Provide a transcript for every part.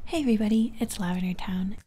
Hey everybody, it's LavenderTowne,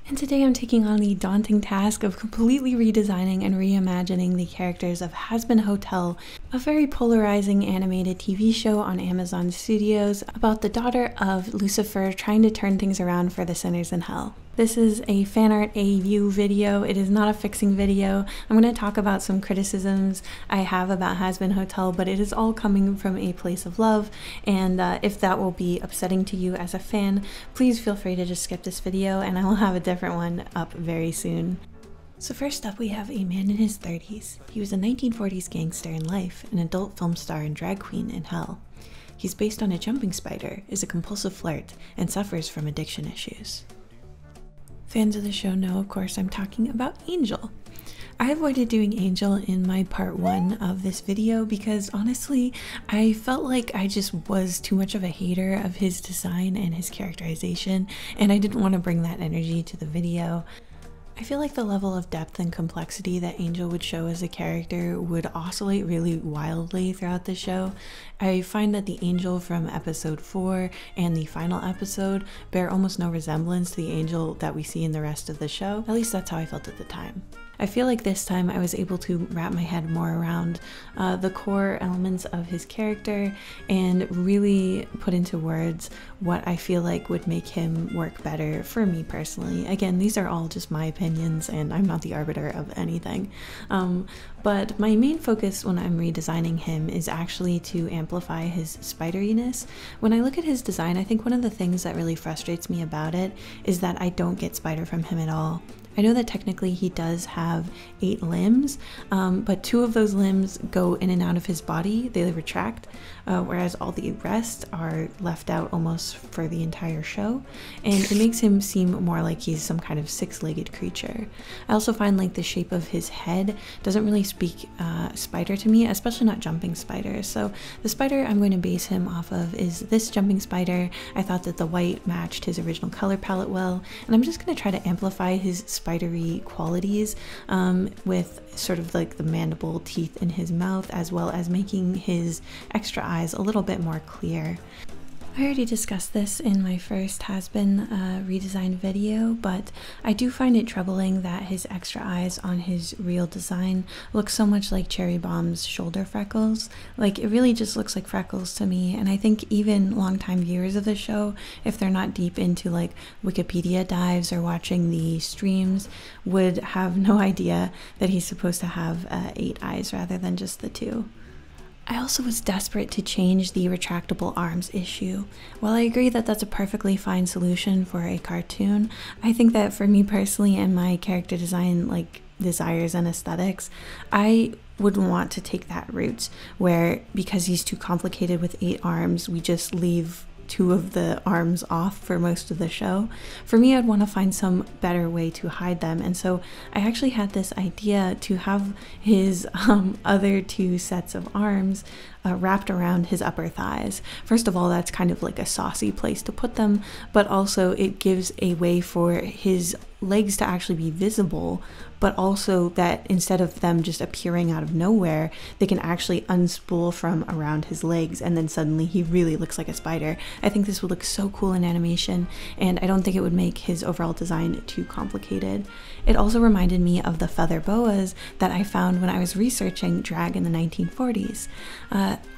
and today I'm taking on the daunting task of completely redesigning and reimagining the characters of Hazbin Hotel, a very polarizing animated TV show on Amazon Studios about the daughter of Lucifer trying to turn things around for the sinners in hell. This is a fan art AU video. It is not a fixing video. I'm going to talk about some criticisms I have about Hazbin Hotel, but it is all coming from a place of love, and if that will be upsetting to you as a fan, please feel free to just skip this video and I will have a different one up very soon. So first up, we have a man in his 30s. He was a 1940s gangster in life, an adult film star and drag queen in hell. He's based on a jumping spider, is a compulsive flirt, and suffers from addiction issues. Fans of the show know, of course, I'm talking about Angel. I avoided doing Angel in my part 1 of this video because honestly, I felt like I just was too much of a hater of his design and his characterization, and I didn't want to bring that energy to the video. I feel like the level of depth and complexity that Angel would show as a character would oscillate really wildly throughout the show. I find that the Angel from episode 4 and the final episode bear almost no resemblance to the Angel that we see in the rest of the show. At least that's how I felt at the time. I feel like this time I was able to wrap my head more around the core elements of his character and really put into words what I feel like would make him work better for me personally. Again, these are all just my opinions and I'm not the arbiter of anything. But my main focus when I'm redesigning him is actually to amplify his spideriness. When I look at his design, I think one of the things that really frustrates me about it is that I don't get spider from him at all. I know that technically he does have 8 limbs, but 2 of those limbs go in and out of his body, they retract, whereas all the rest are left out almost for the entire show, and it makes him seem more like he's some kind of 6-legged creature. I also find like the shape of his head doesn't really speak spider to me, especially not jumping spider. So the spider I'm going to base him off of is this jumping spider. I thought that the white matched his original color palette well, and I'm just going to try to amplify his spidery qualities with sort of like the mandible teeth in his mouth, as well as making his extra eyes a little bit more clear. I already discussed this in my first Hazbin redesign video, but I do find it troubling that his extra eyes on his real design look so much like Cherry Bomb's shoulder freckles. Like, it really just looks like freckles to me, and I think even longtime viewers of the show, if they're not deep into like Wikipedia dives or watching the streams, would have no idea that he's supposed to have 8 eyes rather than just the 2. I also was desperate to change the retractable arms issue. While I agree that that's a perfectly fine solution for a cartoon, I think that for me personally and my character design like desires and aesthetics, I would want to take that route where, because he's too complicated with 8 arms, we just leave 2 of the arms off for most of the show. For me, I'd want to find some better way to hide them, and so I actually had this idea to have his other 2 sets of arms wrapped around his upper thighs. First of all, that's kind of like a saucy place to put them, but also it gives a way for his legs to actually be visible, but also that instead of them just appearing out of nowhere, they can actually unspool from around his legs, and then suddenly he really looks like a spider. I think this would look so cool in animation, and I don't think it would make his overall design too complicated. It also reminded me of the feather boas that I found when I was researching drag in the 1940s.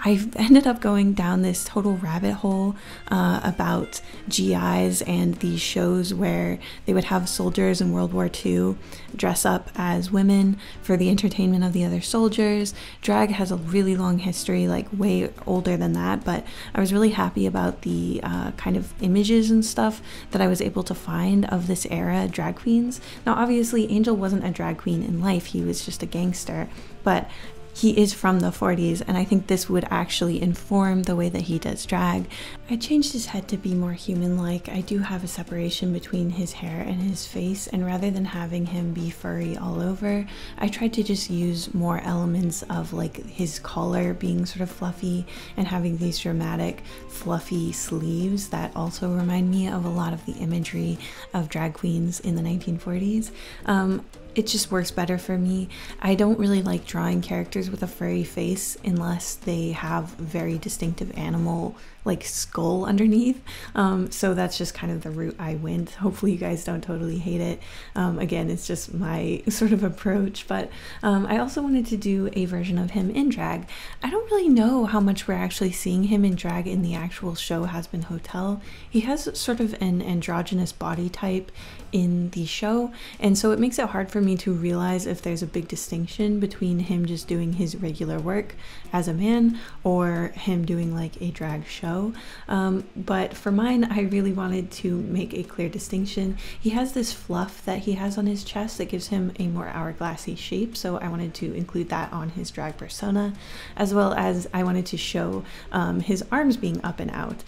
I ended up going down this total rabbit hole about GIs and these shows where they would have soldiers in World War II dress up as women for the entertainment of the other soldiers. Drag has a really long history, like way older than that, but I was really happy about the kind of images and stuff that I was able to find of this era drag queens. Now obviously Angel wasn't a drag queen in life, he was just a gangster, but he is from the 40s, and I think this would actually inform the way that he does drag. I changed his head to be more human-like. I do have a separation between his hair and his face, and rather than having him be furry all over, I tried to just use more elements of like his collar being sort of fluffy and having these dramatic fluffy sleeves that also remind me of a lot of the imagery of drag queens in the 1940s. It just works better for me. I don't really like drawing characters with a furry face unless they have very distinctive animal like skull underneath. So that's just kind of the route I went. Hopefully you guys don't totally hate it. Again, it's just my sort of approach, but I also wanted to do a version of him in drag. I don't really know how much we're actually seeing him in drag in the actual show Hazbin Hotel. He has sort of an androgynous body type in the show, and so it makes it hard for me to realize if there's a big distinction between him just doing his regular work as a man or him doing like a drag show. But for mine, I really wanted to make a clear distinction. He has this fluff that he has on his chest that gives him a more hourglassy shape, so I wanted to include that on his drag persona, as well as I wanted to show his arms being up and out.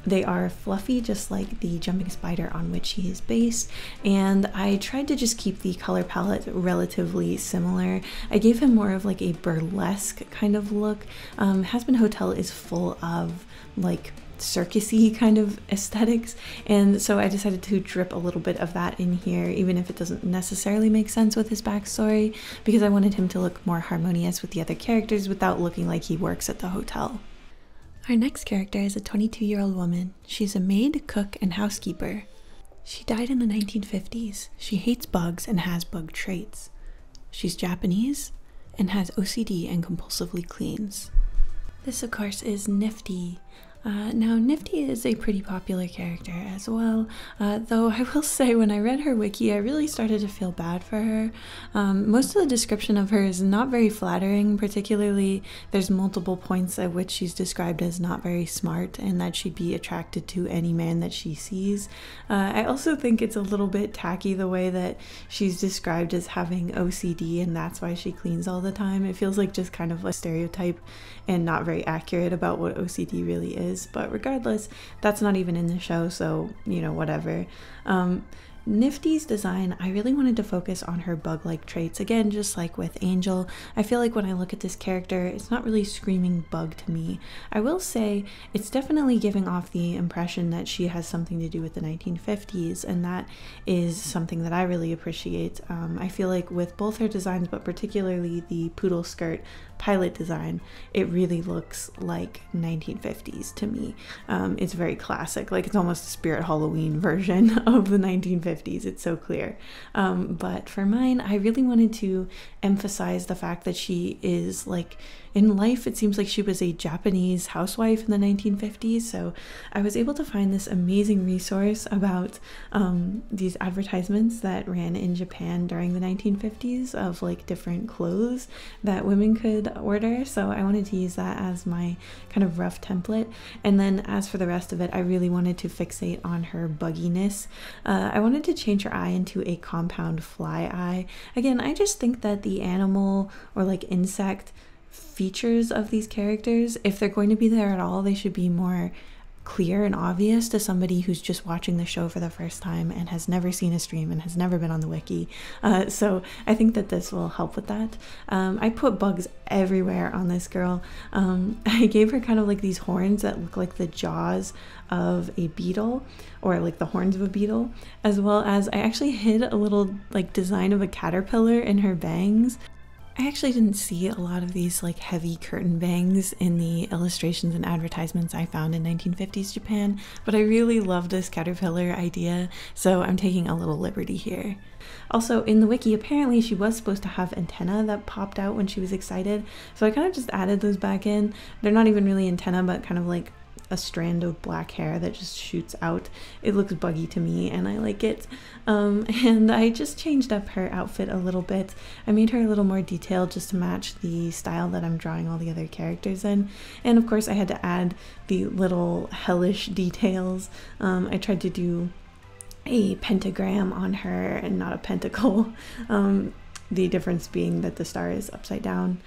They are fluffy, just like the jumping spider on which he is based, and I tried to just keep the color palette relatively similar. I gave him more of like a burlesque kind of look. Hazbin Hotel is full of like circusy kind of aesthetics, and so I decided to drip a little bit of that in here, even if it doesn't necessarily make sense with his backstory, because I wanted him to look more harmonious with the other characters without looking like he works at the hotel. Our next character is a 22-year-old woman. She's a maid, cook, and housekeeper. She died in the 1950s. She hates bugs and has bug traits. She's Japanese and has OCD and compulsively cleans. This, of course, is Nifty. Now, Nifty is a pretty popular character as well, though I will say when I read her wiki, I really started to feel bad for her. Most of the description of her is not very flattering, particularly there's multiple points at which she's described as not very smart and that she'd be attracted to any man that she sees. I also think it's a little bit tacky the way that she's described as having OCD and that's why she cleans all the time. It feels like just kind of a stereotype and not very accurate about what OCD really is. But regardless, that's not even in the show, so you know, whatever. Nifty's design, I really wanted to focus on her bug-like traits. Again, just like with Angel, I feel like when I look at this character, it's not really screaming bug to me. I will say it's definitely giving off the impression that she has something to do with the 1950s, and that is something that I really appreciate. I feel like with both her designs, but particularly the poodle skirt pilot design, it really looks like 1950s to me. It's very classic, like it's almost a Spirit Halloween version of the 1950s. It's so clear. But for mine, I really wanted to emphasize the fact that she is like, in life, it seems like she was a Japanese housewife in the 1950s. So I was able to find this amazing resource about these advertisements that ran in Japan during the 1950s of like different clothes that women could order. So I wanted to use that as my kind of rough template. And then as for the rest of it, I really wanted to fixate on her bugginess. I wanted to change her eye into a compound fly eye. Again, I just think that the animal or like insect features of these characters, if they're going to be there at all, they should be more clear and obvious to somebody who's just watching the show for the first time and has never seen a stream and has never been on the wiki. So I think that this will help with that. I put bugs everywhere on this girl. I gave her kind of like these horns that look like the jaws of a beetle, or like the horns of a beetle, as well as I actually hid a little like design of a caterpillar in her bangs. I actually didn't see a lot of these like heavy curtain bangs in the illustrations and advertisements I found in 1950s Japan, but I really love this caterpillar idea, so I'm taking a little liberty here. Also, in the wiki, apparently she was supposed to have antennae that popped out when she was excited, so I kind of just added those back in. They're not even really antennae, but kind of like a strand of black hair that just shoots out. It looks buggy to me and I like it. And I just changed up her outfit a little bit. I made her a little more detailed just to match the style that I'm drawing all the other characters in. And of course I had to add the little hellish details. I tried to do a pentagram on her and not a pentacle. The difference being that the star is upside down.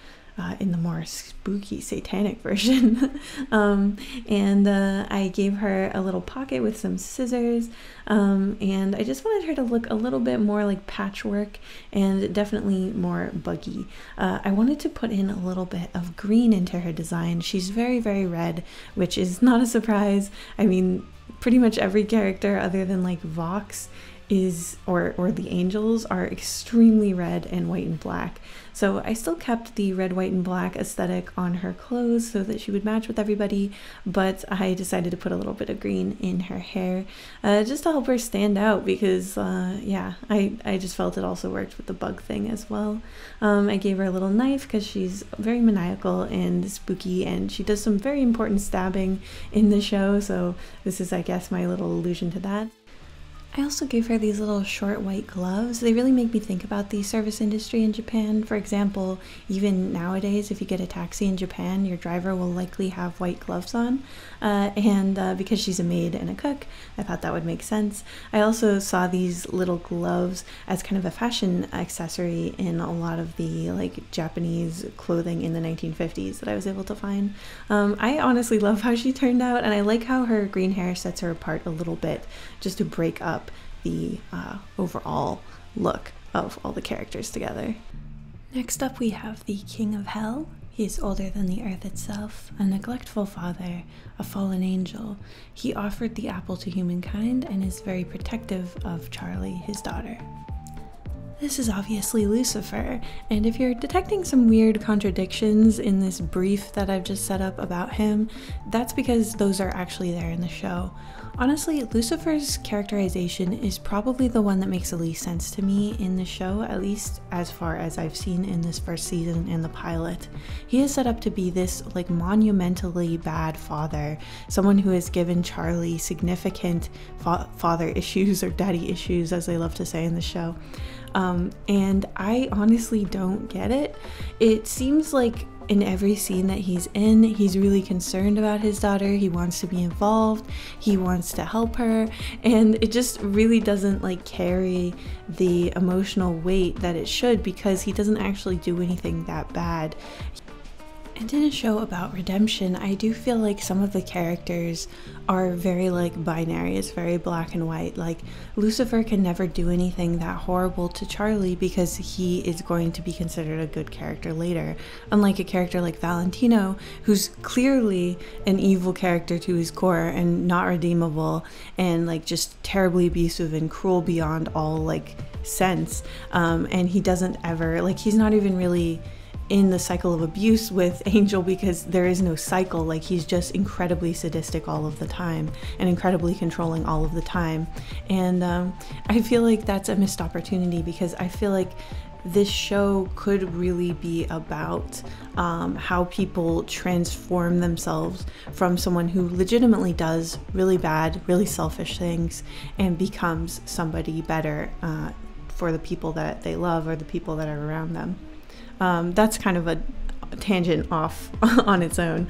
In the more spooky satanic version. And I gave her a little pocket with some scissors, and I just wanted her to look a little bit more like patchwork and definitely more buggy. I wanted to put in a little bit of green into her design. She's very, very red, which is not a surprise. I mean, pretty much every character other than like Vox is, or the angels are extremely red and white and black. So I still kept the red, white, and black aesthetic on her clothes so that she would match with everybody, but I decided to put a little bit of green in her hair just to help her stand out because, yeah, I just felt it also worked with the bug thing as well. I gave her a little knife because she's very maniacal and spooky, and she does some very important stabbing in the show, so this is, I guess, my little allusion to that. I also gave her these little short white gloves. They really make me think about the service industry in Japan. For example, even nowadays, if you get a taxi in Japan, your driver will likely have white gloves on. Because she's a maid and a cook, I thought that would make sense. I also saw these little gloves as kind of a fashion accessory in a lot of the Japanese clothing in the 1950s that I was able to find. I honestly love how she turned out, and I like how her green hair sets her apart a little bit just to break up the overall look of all the characters together. Next up we have the King of Hell. He is older than the earth itself, a neglectful father, a fallen angel. He offered the apple to humankind and is very protective of Charlie, his daughter. This is obviously Lucifer, and if you're detecting some weird contradictions in this brief that I've just set up about him, that's because those are actually there in the show. Honestly, Lucifer's characterization is probably the one that makes the least sense to me in the show, at least as far as I've seen in this first season and the pilot. He is set up to be this monumentally bad father, someone who has given Charlie significant father issues, or daddy issues as they love to say in the show. And I honestly don't get it. It seems like in every scene that he's in, he's really concerned about his daughter. He wants to be involved. He wants to help her. And it just really doesn't carry the emotional weight that it should, because he doesn't actually do anything that bad. And in a show about redemption, I do feel like some of the characters are very binary. It's very black and white. Lucifer can never do anything that horrible to Charlie because he is going to be considered a good character later. Unlike a character like Valentino, who's clearly an evil character to his core and not redeemable, and just terribly abusive and cruel beyond all sense. And he doesn't ever, he's not even really in the cycle of abuse with Angel because there is no cycle. He's just incredibly sadistic all of the time and incredibly controlling all of the time. And I feel like that's a missed opportunity, because I feel like this show could really be about how people transform themselves from someone who legitimately does really bad, really selfish things and becomes somebody better for the people that they love or the people that are around them. That's kind of a tangent off on its own.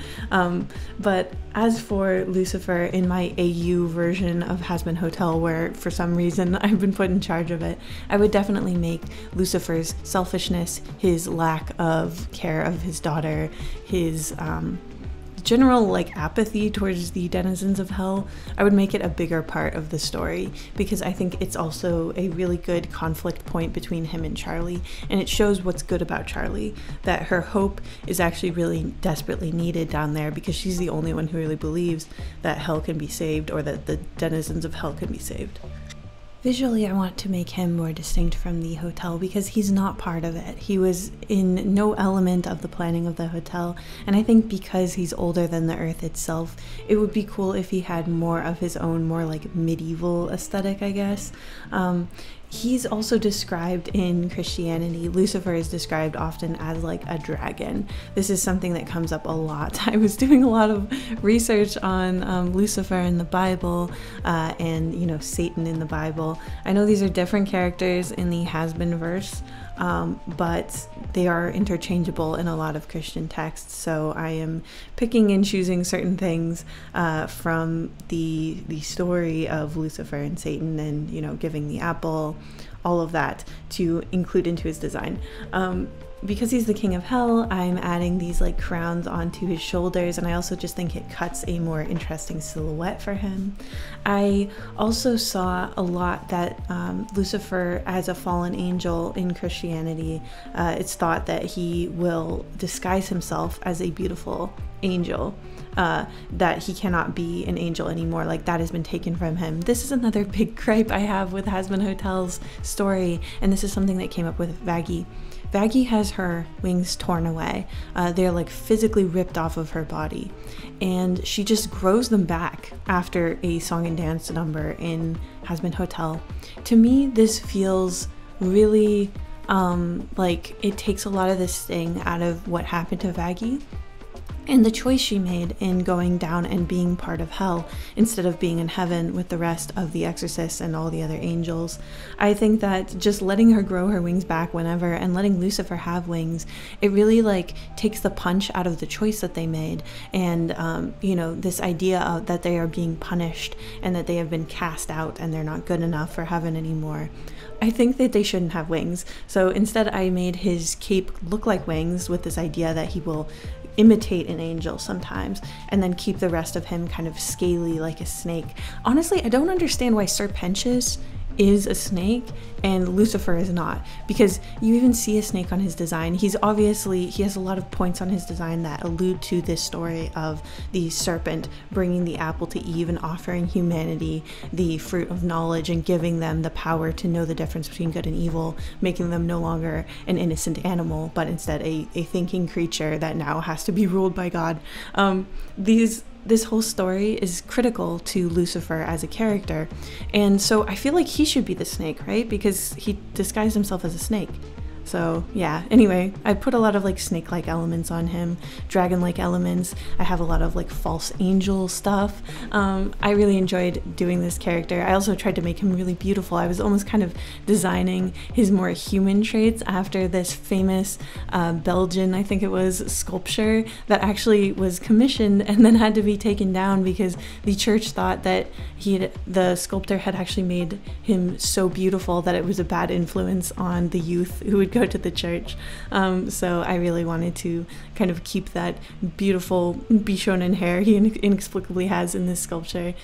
But as for Lucifer, in my AU version of Hazbin Hotel, where for some reason I've been put in charge of it, I would definitely make Lucifer's selfishness, his lack of care of his daughter, his general apathy towards the denizens of hell, I would make it a bigger part of the story, because I think it's also a really good conflict point between him and Charlie, and it shows what's good about Charlie, that her hope is actually really desperately needed down there, because she's the only one who really believes that hell can be saved, or that the denizens of hell can be saved. Visually, I want to make him more distinct from the hotel because he's not part of it. He was in no element of the planning of the hotel, and I think because he's older than the earth itself, it would be cool if he had more of his own, more medieval aesthetic, I guess. He's also described in Christianity. Lucifer is described often as a dragon. This is something that comes up a lot. I was doing a lot of research on Lucifer in the Bible and Satan in the Bible. I know these are different characters in the Hazbin verse, but they are interchangeable in a lot of Christian texts, so I am picking and choosing certain things from the story of Lucifer and Satan, and giving the apple, all of that, to include into his design. because he's the king of hell, I'm adding these like crowns onto his shoulders, and I also just think it cuts a more interesting silhouette for him. I also saw a lot that Lucifer, as a fallen angel in Christianity, it's thought that he will disguise himself as a beautiful angel, that he cannot be an angel anymore. Like, that has been taken from him. This is another big gripe I have with Hazbin Hotel's story, and this is something that came up with Vaggie. Vaggie has her wings torn away. They're like physically ripped off of her body, and she just grows them back after a song and dance number in Hazbin Hotel. To me, this feels really like it takes a lot of the sting out of what happened to Vaggie and the choice she made in going down and being part of hell instead of being in heaven with the rest of the exorcists and all the other angels. I think that just letting her grow her wings back whenever and letting Lucifer have wings, it really like takes the punch out of the choice that they made, and you know, this idea of that they are being punished and that they have been cast out and they're not good enough for heaven anymore. I think that they shouldn't have wings. So instead I made his cape look like wings with this idea that he will imitate an angel sometimes and then keep the rest of him kind of scaly like a snake. Honestly, I don't understand why Serpentius is a snake and Lucifer is not, because you even see a snake on his design. He has a lot of points on his design that allude to this story of the serpent bringing the apple to Eve and offering humanity the fruit of knowledge and giving them the power to know the difference between good and evil, making them no longer an innocent animal but instead a thinking creature that now has to be ruled by God. This whole story is critical to Lucifer as a character, and so I feel like he should be the snake, right? Because he disguised himself as a snake. So yeah, anyway, I put a lot of like snake-like elements on him, dragon-like elements. I have a lot of like false angel stuff. I really enjoyed doing this character. I also tried to make him really beautiful. I was almost kind of designing his more human traits after this famous Belgian, I think it was, sculpture that actually was commissioned and then had to be taken down because the church thought that the sculptor had actually made him so beautiful that it was a bad influence on the youth who would go to the church. So I really wanted to kind of keep that beautiful Bishonen hair he inexplicably has in this sculpture.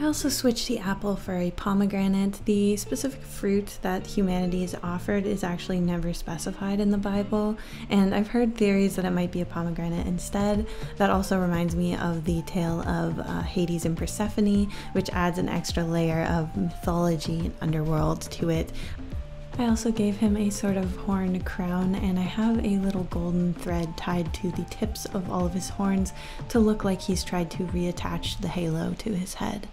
I also switched the apple for a pomegranate. The specific fruit that humanity is offered is actually never specified in the Bible, and I've heard theories that it might be a pomegranate instead. That also reminds me of the tale of Hades and Persephone, which adds an extra layer of mythology and underworld to it. I also gave him a sort of horn crown, and I have a little golden thread tied to the tips of all of his horns to look like he's tried to reattach the halo to his head.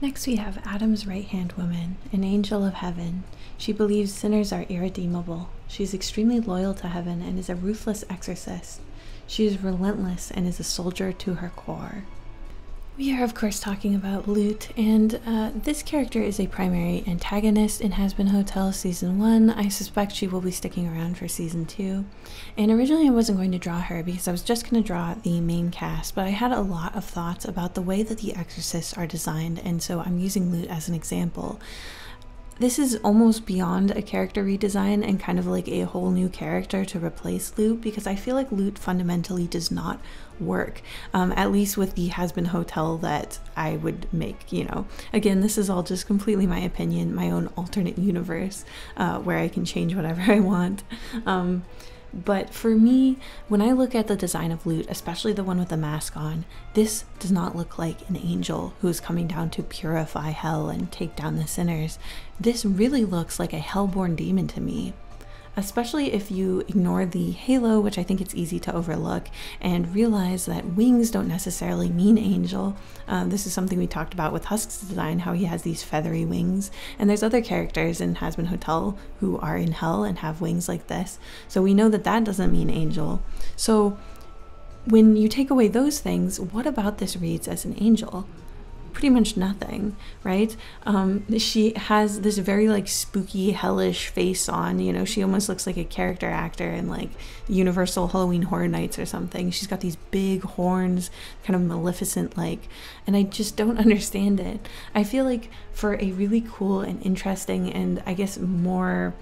Next we have Adam's right-hand woman, an angel of heaven. She believes sinners are irredeemable. She is extremely loyal to heaven and is a ruthless exorcist. She is relentless and is a soldier to her core. We are of course talking about Lute, and this character is a primary antagonist in Hazbin Hotel Season 1. I suspect she will be sticking around for Season 2. And originally I wasn't going to draw her because I was just going to draw the main cast, but I had a lot of thoughts about the way that the exorcists are designed, and so I'm using Lute as an example. This is almost beyond a character redesign and kind of like a whole new character to replace Lute, because I feel like Lute fundamentally does not work, at least with the Hazbin Hotel that I would make, you know. Again, this is all just completely my opinion, my own alternate universe where I can change whatever I want. But for me, when I look at the design of Lute, especially the one with the mask on, this does not look like an angel who is coming down to purify hell and take down the sinners. This really looks like a hellborn demon to me. Especially if you ignore the halo, which I think it's easy to overlook, and realize that wings don't necessarily mean angel. This is something we talked about with Husk's design, how he has these feathery wings, and there's other characters in Hazbin Hotel who are in hell and have wings like this. So we know that that doesn't mean angel. So when you take away those things, what about this reads as an angel? Pretty much nothing, right? She has this very like spooky hellish face on, you know. She almost looks like a character actor in like Universal Halloween Horror Nights or something. She's got these big horns, kind of Maleficent like, and I just don't understand it. I feel like for a really cool and interesting and I guess more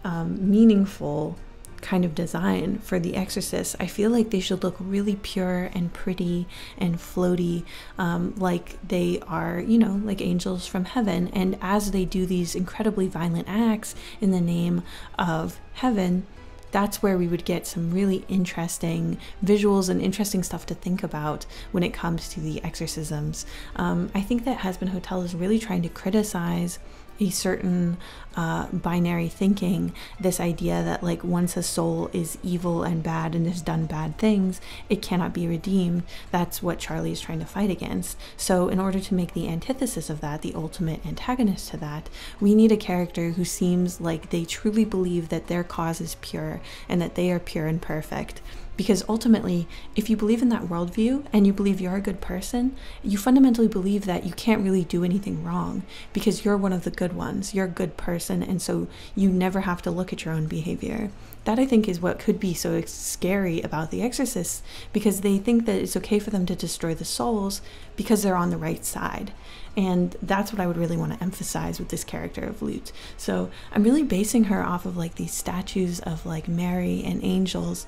meaningful kind of design for the exorcists. I feel like they should look really pure and pretty and floaty, like they are, you know, like angels from heaven. And as they do these incredibly violent acts in the name of heaven, that's where we would get some really interesting visuals and interesting stuff to think about when it comes to the exorcisms. I think that Hazbin Hotel is really trying to criticize a certain binary thinking, this idea that like once a soul is evil and bad and has done bad things, it cannot be redeemed. That's what Charlie is trying to fight against. So in order to make the antithesis of that, the ultimate antagonist to that, we need a character who seems like they truly believe that their cause is pure and that they are pure and perfect. Because ultimately, if you believe in that worldview and you believe you're a good person, you fundamentally believe that you can't really do anything wrong because you're one of the good ones. You're a good person, and so you never have to look at your own behavior. That, I think, is what could be so scary about the exorcists, because they think that it's okay for them to destroy the souls because they're on the right side. And that's what I would really want to emphasize with this character of Lute. So I'm really basing her off of like these statues of like Mary and angels,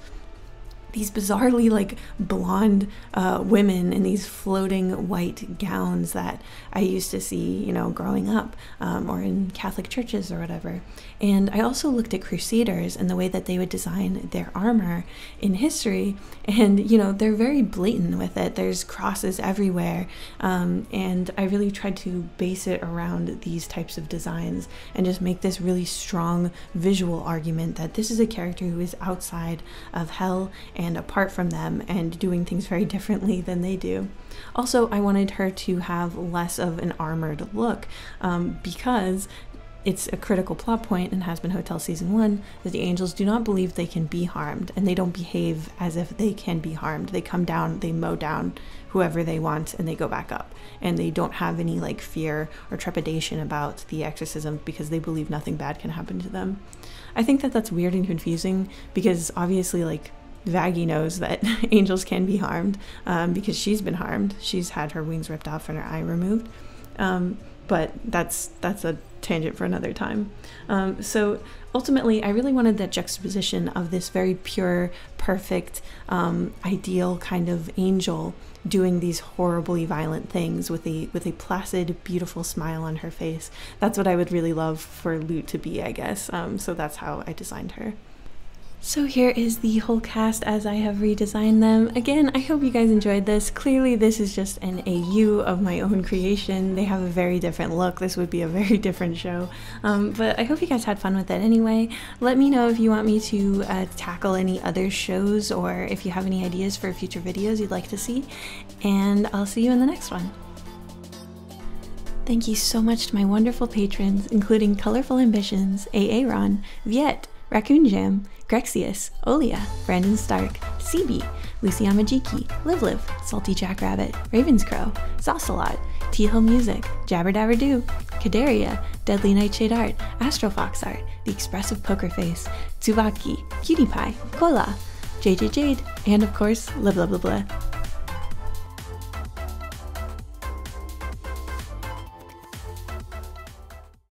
these bizarrely like blonde women in these floating white gowns that I used to see, you know, growing up, or in Catholic churches or whatever. And I also looked at Crusaders and the way that they would design their armor in history, and you know, they're very blatant with it. There's crosses everywhere, and I really tried to base it around these types of designs and just make this really strong visual argument that this is a character who is outside of hell and apart from them and doing things very differently than they do. Also, I wanted her to have less of an armored look, because it's a critical plot point in Hazbin Hotel Season 1 that the angels do not believe they can be harmed, and they don't behave as if they can be harmed. They come down, they mow down whoever they want, and they go back up. And they don't have any like fear or trepidation about the exorcism because they believe nothing bad can happen to them. I think that that's weird and confusing because obviously like Vaggie knows that angels can be harmed, because she's been harmed. She's had her wings ripped off and her eye removed. But that's a tangent for another time. So ultimately, I really wanted that juxtaposition of this very pure, perfect, ideal kind of angel doing these horribly violent things with a placid, beautiful smile on her face. That's what I would really love for Lute to be, I guess. So that's how I designed her. So here is the whole cast as I have redesigned them. Again, I hope you guys enjoyed this. Clearly this is just an AU of my own creation. They have a very different look. This would be a very different show. But I hope you guys had fun with it anyway. Let me know if you want me to tackle any other shows, or if you have any ideas for future videos you'd like to see. And I'll see you in the next one. Thank you so much to my wonderful patrons, including Colorful Ambitions, Aaron, Viet, Raccoon Jam, Grexius, Olia, Brandon Stark, CB, Lucian Majiki, Liv, Salty Jackrabbit, Ravenscrow, Saucelot, T-Hill Music, Jabber Dabber Doo, Kadaria, Deadly Nightshade Art, Astrofox Art, The Expressive Poker Face, Tsubaki, Cutie Pie, Kola, JJ Jade, and of course, Blah Blah Blah Blah.